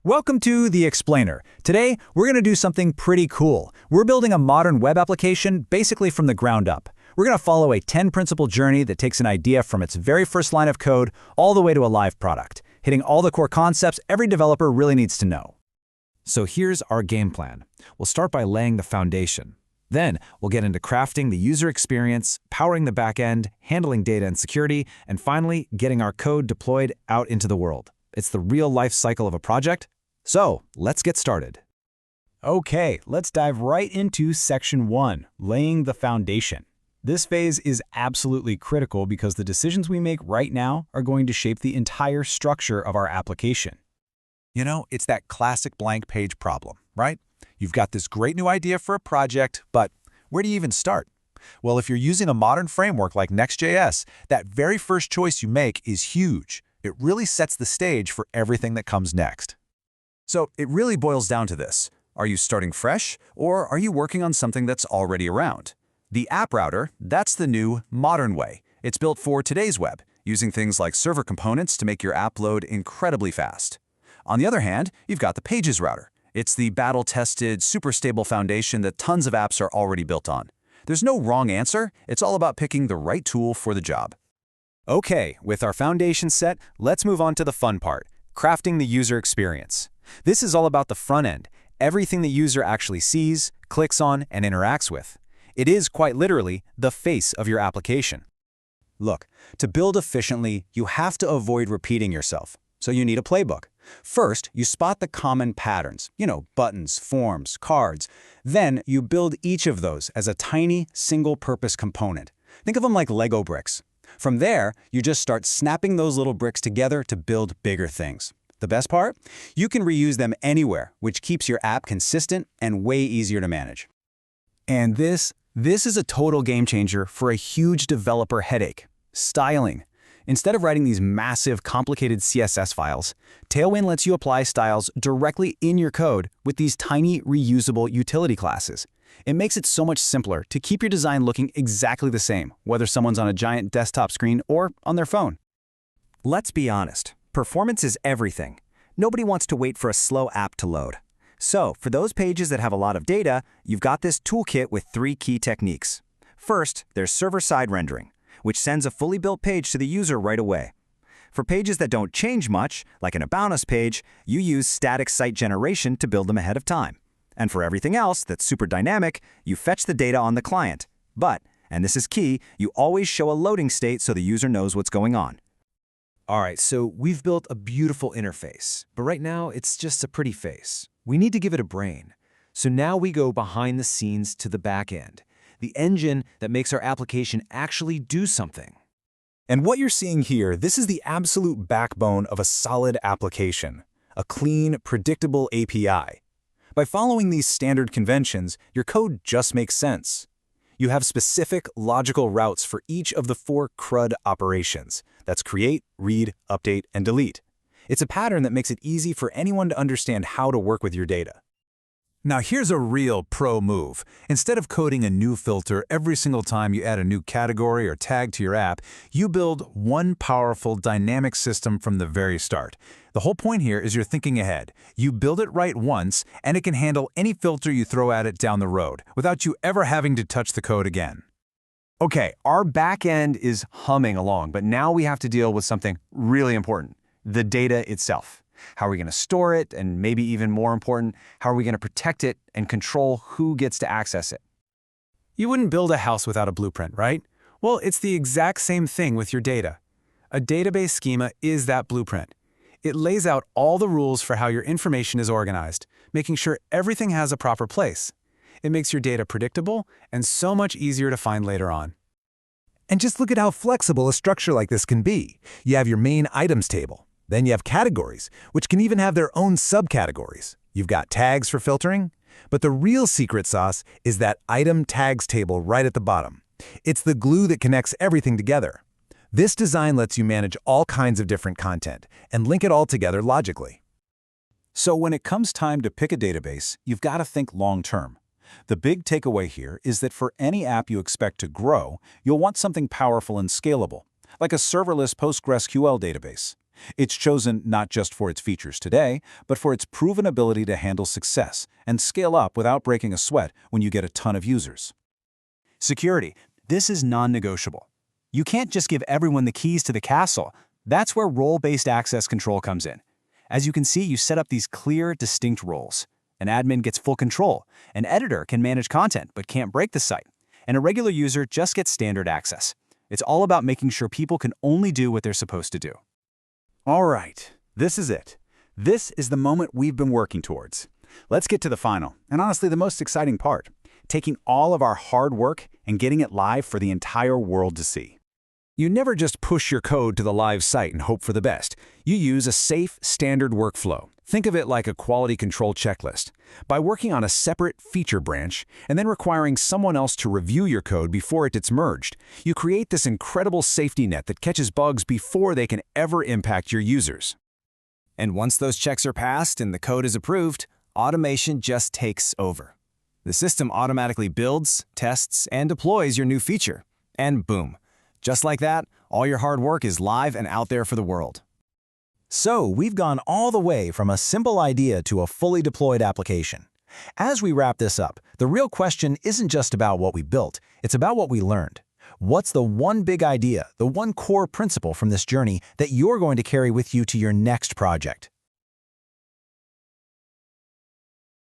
Welcome to The Explainer. Today, we're going to do something pretty cool. We're building a modern web application basically from the ground up. We're going to follow a 10-principle journey that takes an idea from its very first line of code all the way to a live product, hitting all the core concepts every developer really needs to know. So here's our game plan. We'll start by laying the foundation. Then, we'll get into crafting the user experience, powering the backend, handling data and security, and finally, getting our code deployed out into the world. It's the real life cycle of a project. So, let's get started. Okay, let's dive right into Section 1, laying the foundation. This phase is absolutely critical because the decisions we make right now are going to shape the entire structure of our application. You know, it's that classic blank page problem, right? You've got this great new idea for a project, but where do you even start? Well, if you're using a modern framework like Next.js, that very first choice you make is huge. It really sets the stage for everything that comes next. So it really boils down to this. Are you starting fresh, or are you working on something that's already around? The app router, that's the new, modern way. It's built for today's web, using things like server components to make your app load incredibly fast. On the other hand, you've got the pages router. It's the battle-tested, super stable foundation that tons of apps are already built on. There's no wrong answer. It's all about picking the right tool for the job. Okay, with our foundation set, let's move on to the fun part, crafting the user experience. This is all about the front end, everything the user actually sees, clicks on, and interacts with. It is, quite literally, the face of your application. Look, to build efficiently, you have to avoid repeating yourself. So you need a playbook. First, you spot the common patterns, buttons, forms, cards. Then you build each of those as a tiny, single-purpose component. Think of them like Lego bricks. From there, you just start snapping those little bricks together to build bigger things. The best part? You can reuse them anywhere, which keeps your app consistent and way easier to manage. And this is a total game changer for a huge developer headache: styling. Instead of writing these massive, complicated CSS files, Tailwind lets you apply styles directly in your code with these tiny, reusable utility classes. It makes it so much simpler to keep your design looking exactly the same, whether someone's on a giant desktop screen or on their phone. Let's be honest. Performance is everything. Nobody wants to wait for a slow app to load. So, for those pages that have a lot of data, you've got this toolkit with 3 key techniques. First, there's server-side rendering, which sends a fully built page to the user right away. For pages that don't change much, like an About Us page, you use static site generation to build them ahead of time. And for everything else that's super dynamic, you fetch the data on the client. But, and this is key, you always show a loading state so the user knows what's going on. All right, so we've built a beautiful interface, but right now it's just a pretty face. We need to give it a brain. So now we go behind the scenes to the back end, the engine that makes our application actually do something. And what you're seeing here, this is the absolute backbone of a solid application, a clean, predictable API. By following these standard conventions, your code just makes sense. You have specific, logical routes for each of the 4 CRUD operations. That's create, read, update, and delete. It's a pattern that makes it easy for anyone to understand how to work with your data. Now here's a real pro move. Instead of coding a new filter every single time you add a new category or tag to your app, you build one powerful dynamic system from the very start. The whole point here is you're thinking ahead. You build it right once, and it can handle any filter you throw at it down the road, without you ever having to touch the code again. Okay, our back end is humming along, but now we have to deal with something really important: the data itself. How are we going to store it, and maybe even more important, how are we going to protect it and control who gets to access it? You wouldn't build a house without a blueprint, right? Well, it's the exact same thing with your data. A database schema is that blueprint. It lays out all the rules for how your information is organized, making sure everything has a proper place. It makes your data predictable and so much easier to find later on. And just look at how flexible a structure like this can be. You have your main items table. Then you have categories, which can even have their own subcategories. You've got tags for filtering. But the real secret sauce is that item tags table right at the bottom. It's the glue that connects everything together. This design lets you manage all kinds of different content and link it all together logically. So when it comes time to pick a database, you've got to think long-term. The big takeaway here is that for any app you expect to grow, you'll want something powerful and scalable, like a serverless PostgreSQL database. It's chosen not just for its features today, but for its proven ability to handle success and scale up without breaking a sweat when you get a ton of users. Security. This is non-negotiable. You can't just give everyone the keys to the castle. That's where role-based access control comes in. As you can see, you set up these clear, distinct roles. An admin gets full control. An editor can manage content but can't break the site. And a regular user just gets standard access. It's all about making sure people can only do what they're supposed to do. All right, this is it. This is the moment we've been working towards. Let's get to the final, and honestly the most exciting part, taking all of our hard work and getting it live for the entire world to see. You never just push your code to the live site and hope for the best. You use a safe, standard workflow. Think of it like a quality control checklist. By working on a separate feature branch and then requiring someone else to review your code before it gets merged, you create this incredible safety net that catches bugs before they can ever impact your users. And once those checks are passed and the code is approved, automation just takes over. The system automatically builds, tests, and deploys your new feature. And boom. Just like that, all your hard work is live and out there for the world. So, we've gone all the way from a simple idea to a fully deployed application. As we wrap this up, the real question isn't just about what we built, it's about what we learned. What's the one big idea, the one core principle from this journey that you're going to carry with you to your next project?